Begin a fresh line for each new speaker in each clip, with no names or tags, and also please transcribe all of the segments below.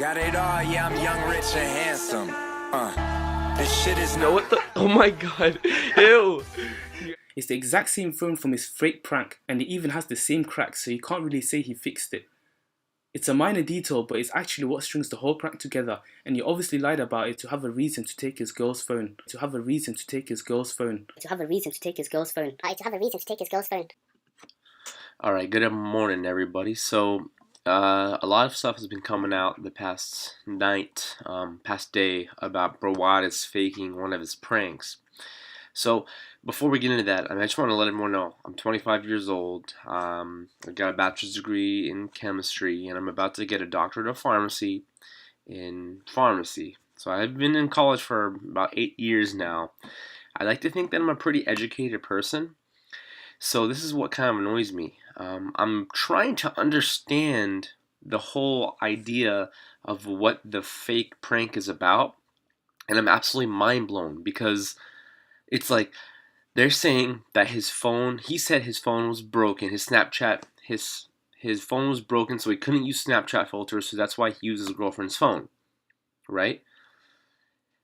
Got it all, yeah, I'm young, rich, and handsome. This shit is
No, what the? Oh my god. Ew.
It's the exact same phone from his fake prank, and it even has the same cracks, so you can't really say he fixed it. It's a minor detail, but it's actually what strings the whole prank together, and he obviously lied about it to have a reason to take his girl's phone.
Alright, good morning everybody. So, a lot of stuff has been coming out the past day about Brawadis faking one of his pranks. So, before we get into that, I just want to let everyone know I'm 25 years old. I got a bachelor's degree in chemistry, and I'm about to get a doctorate of pharmacy in pharmacy. So, I've been in college for about 8 years now. I like to think that I'm a pretty educated person. So, this is what kind of annoys me. I'm trying to understand the whole idea of what the fake prank is about, and I'm absolutely mind blown because it's like they're saying that he said his phone was broken, his Snapchat, his phone was broken, so he couldn't use Snapchat filters, so that's why he used his girlfriend's phone, right?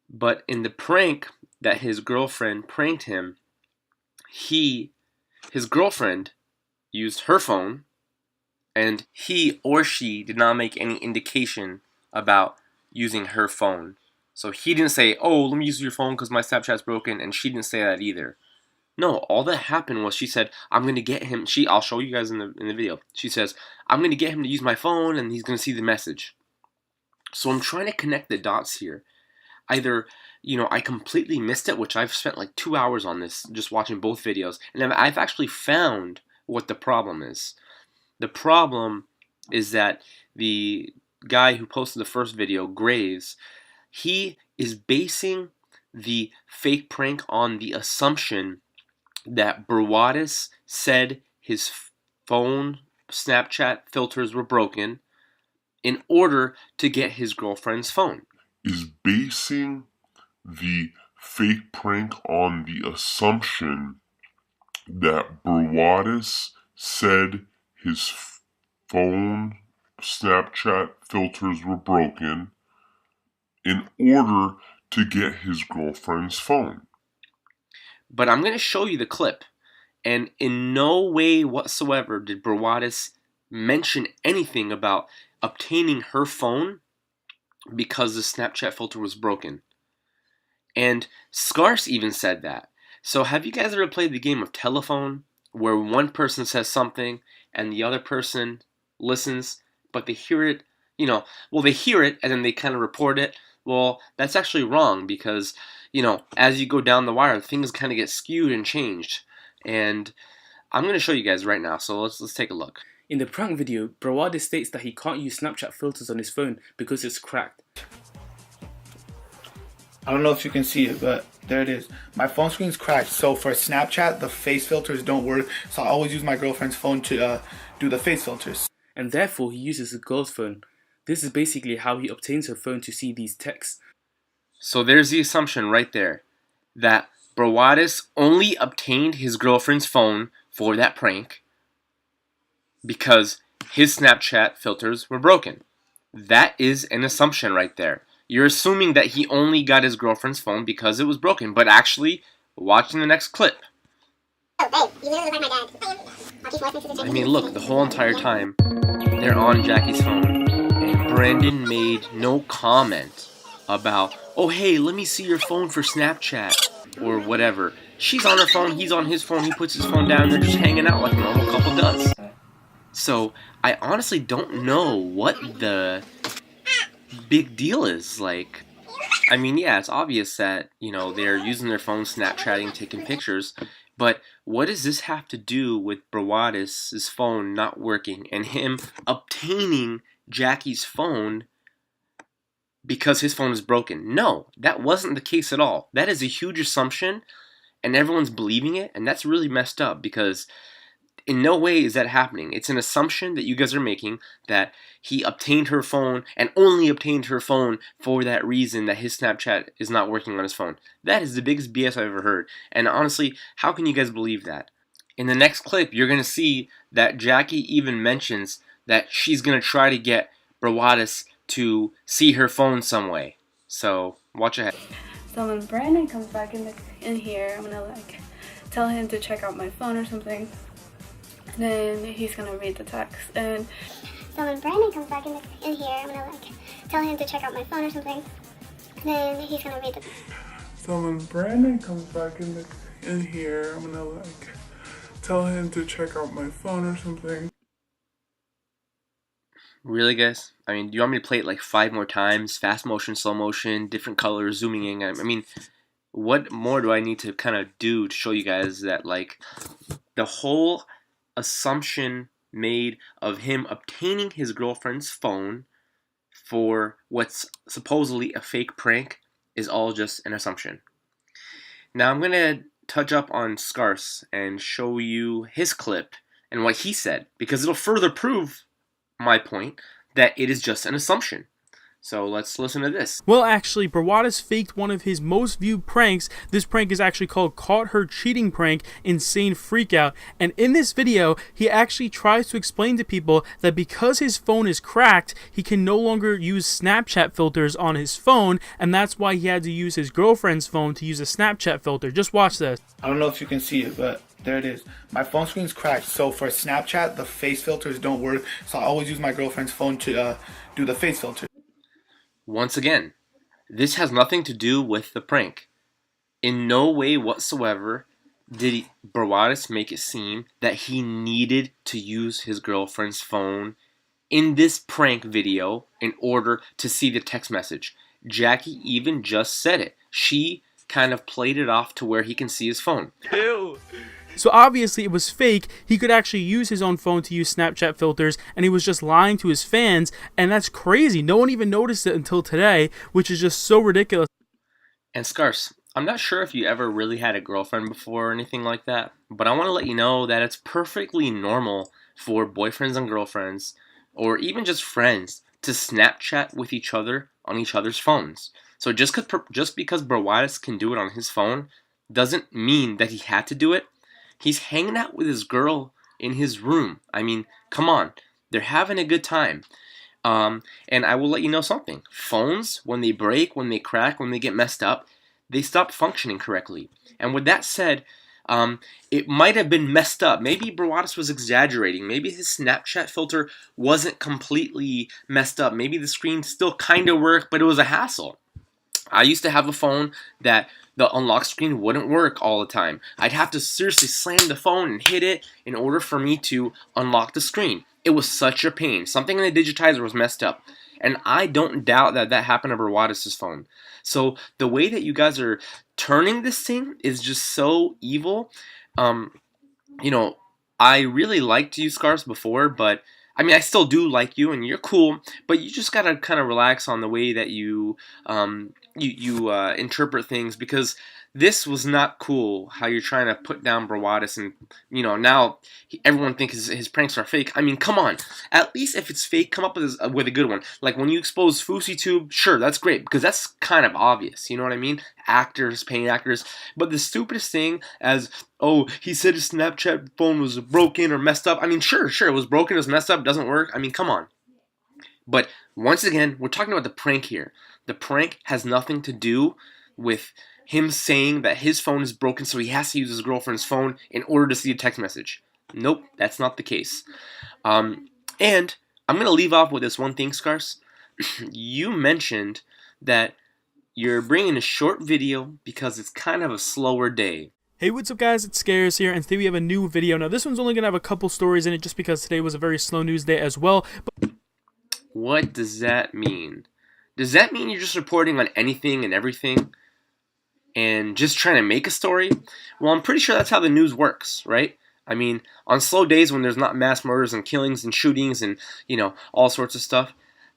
But in the prank that his girlfriend pranked him, his girlfriend used her phone, and he or she did not make any indication about using her phone. So he didn't say, oh, let me use your phone because my Snapchat's broken, and she didn't say that either. No, all that happened was she said, I'm going to get him, I'll show you guys in the video. She says, I'm going to get him to use my phone, and he's going to see the message. So I'm trying to connect the dots here. Either, I completely missed it, which I've spent like 2 hours on this, just watching both videos, and I've actually found what the problem is. The problem is that the guy who posted the first video, Graves, he is basing the fake prank on the assumption that Brawadis said his phone Snapchat filters were broken in order to get his girlfriend's phone.
Is basing the fake prank on the assumption that Brawadis said his phone Snapchat filters were broken in order to get his girlfriend's phone.
But I'm going to show you the clip, and in no way whatsoever did Brawadis mention anything about obtaining her phone because the Snapchat filter was broken. And Scarce even said that. So have you guys ever played the game of telephone, where one person says something and the other person listens, but they hear it, they hear it and then they kind of report it? Well, that's actually wrong because, as you go down the wire, things kind of get skewed and changed. And I'm going to show you guys right now, so let's take a look.
In the prank video, Brawadis states that he can't use Snapchat filters on his phone because it's cracked.
I don't know if you can see it, but there it is. My phone screen's cracked, so for Snapchat, the face filters don't work, so I always use my girlfriend's phone to do the face filters.
And therefore, he uses his girl's phone. This is basically how he obtains her phone to see these texts.
So there's the assumption right there that Brawadis only obtained his girlfriend's phone for that prank because his Snapchat filters were broken. That is an assumption right there. You're assuming that he only got his girlfriend's phone because it was broken, but actually, watching the next clip. I mean, look, the whole entire time, they're on Jackie's phone, and Brandon made no comment about, oh, hey, let me see your phone for Snapchat, or whatever. She's on her phone, he's on his phone, he puts his phone down, they're just hanging out like a normal couple does. So, I honestly don't know what the big deal is. Like, I mean, yeah, it's obvious that, they're using their phone, Snapchatting, taking pictures, but what does this have to do with Brawadis' phone not working and him obtaining Jackie's phone because his phone is broken? No, that wasn't the case at all. That is a huge assumption, and everyone's believing it, and that's really messed up because in no way is that happening. It's an assumption that you guys are making that he obtained her phone and only obtained her phone for that reason, that his Snapchat is not working on his phone. That is the biggest BS I've ever heard. And honestly, how can you guys believe that? In the next clip, you're going to see that Jackie even mentions that she's going to try to get Brawadis to see her phone some way. So watch ahead.
So when Brandon comes back in here, I'm gonna like tell him to check out my phone or something. And then he's gonna read the text. And
so when Brandon comes back in here, I'm gonna like tell him to check out my phone or something. And then he's gonna read the text.
So when Brandon comes back in here, I'm gonna like tell him to check out my phone or something.
Really, guys? I mean, do you want me to play it like 5 more times? Fast motion, slow motion, different colors, zooming in. I mean, what more do I need to kind of do to show you guys that, like, the whole assumption made of him obtaining his girlfriend's phone for what's supposedly a fake prank is all just an assumption. Now I'm going to touch up on Scarce and show you his clip and what he said, because it'll further prove my point that it is just an assumption. So let's listen to this.
Well, actually, Brawadis faked one of his most viewed pranks. This prank is actually called Caught Her Cheating Prank, Insane Freakout. And in this video, he actually tries to explain to people that because his phone is cracked, he can no longer use Snapchat filters on his phone, and that's why he had to use his girlfriend's phone to use a Snapchat filter. Just watch this.
I don't know if you can see it, but there it is. My phone screen's cracked, so for Snapchat, the face filters don't work, so I always use my girlfriend's phone to do the face filter.
Once again, this has nothing to do with the prank. In no way whatsoever did Brawadis make it seem that he needed to use his girlfriend's phone in this prank video in order to see the text message. Jackie even just said it. She kind of played it off to where he can see his phone.
Ew. So obviously it was fake. He could actually use his own phone to use Snapchat filters, and he was just lying to his fans, and that's crazy. No one even noticed it until today, which is just so ridiculous.
And Scarce, I'm not sure if you ever really had a girlfriend before or anything like that, but I want to let you know that it's perfectly normal for boyfriends and girlfriends, or even just friends, to Snapchat with each other on each other's phones. So just because Brawadis can do it on his phone doesn't mean that he had to do it. He's hanging out with his girl in his room. I mean, come on. They're having a good time. And I will let you know something. Phones, when they break, when they crack, when they get messed up, they stop functioning correctly. And with that said, it might have been messed up. Maybe Brawadis was exaggerating. Maybe his Snapchat filter wasn't completely messed up. Maybe the screen still kind of worked, but it was a hassle. I used to have a phone that the unlock screen wouldn't work all the time. I'd have to seriously slam the phone and hit it in order for me to unlock the screen. It was such a pain. Something in the digitizer was messed up. And I don't doubt that that happened to Brawadis' phone. So the way that you guys are turning this thing is just so evil. You know, I really liked you, Scarce, before, but I mean, I still do like you, and you're cool, but you just gotta kind of relax on the way that you interpret things, because this was not cool. How you're trying to put down Brawadis, and you know now everyone thinks his pranks are fake. I mean, come on. At least if it's fake, come up with a good one. Like when you expose FouseyTube, sure, that's great, because that's kind of obvious. You know what I mean? Actors paying actors. But the stupidest thing as, oh, he said his Snapchat phone was broken or messed up. I mean, sure, it was broken, it was messed up, doesn't work. I mean, come on. But once again, we're talking about the prank here. The prank has nothing to do with him saying that his phone is broken, so he has to use his girlfriend's phone in order to see a text message. Nope, that's not the case. And I'm going to leave off with this one thing, Scarce. You mentioned that you're bringing a short video because it's kind of a slower day.
Hey, what's up guys, it's Scarce here, and today we have a new video. Now this one's only going to have a couple stories in it just because today was a very slow news day as well. But
what does that mean? Does that mean you're just reporting on anything and everything and just trying to make a story? Well, I'm pretty sure that's how the news works, right? I mean, on slow days when there's not mass murders and killings and shootings and, you know, all sorts of stuff,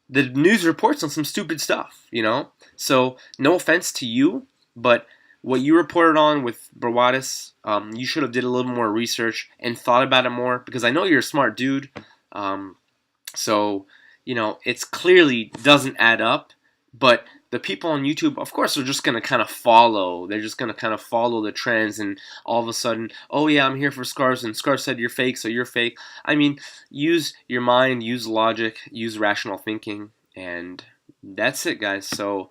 the news reports on some stupid stuff, you know? So, no offense to you, but what you reported on with Brawadis, you should have did a little more research and thought about it more, because I know you're a smart dude. So, you know, it's clearly doesn't add up, but the people on YouTube, of course, are just going to kind of follow. They're just going to kind of follow the trends, and all of a sudden, oh yeah, I'm here for Scarce, and Scarce said you're fake, so you're fake. I mean, use your mind, use logic, use rational thinking, And that's it, guys. So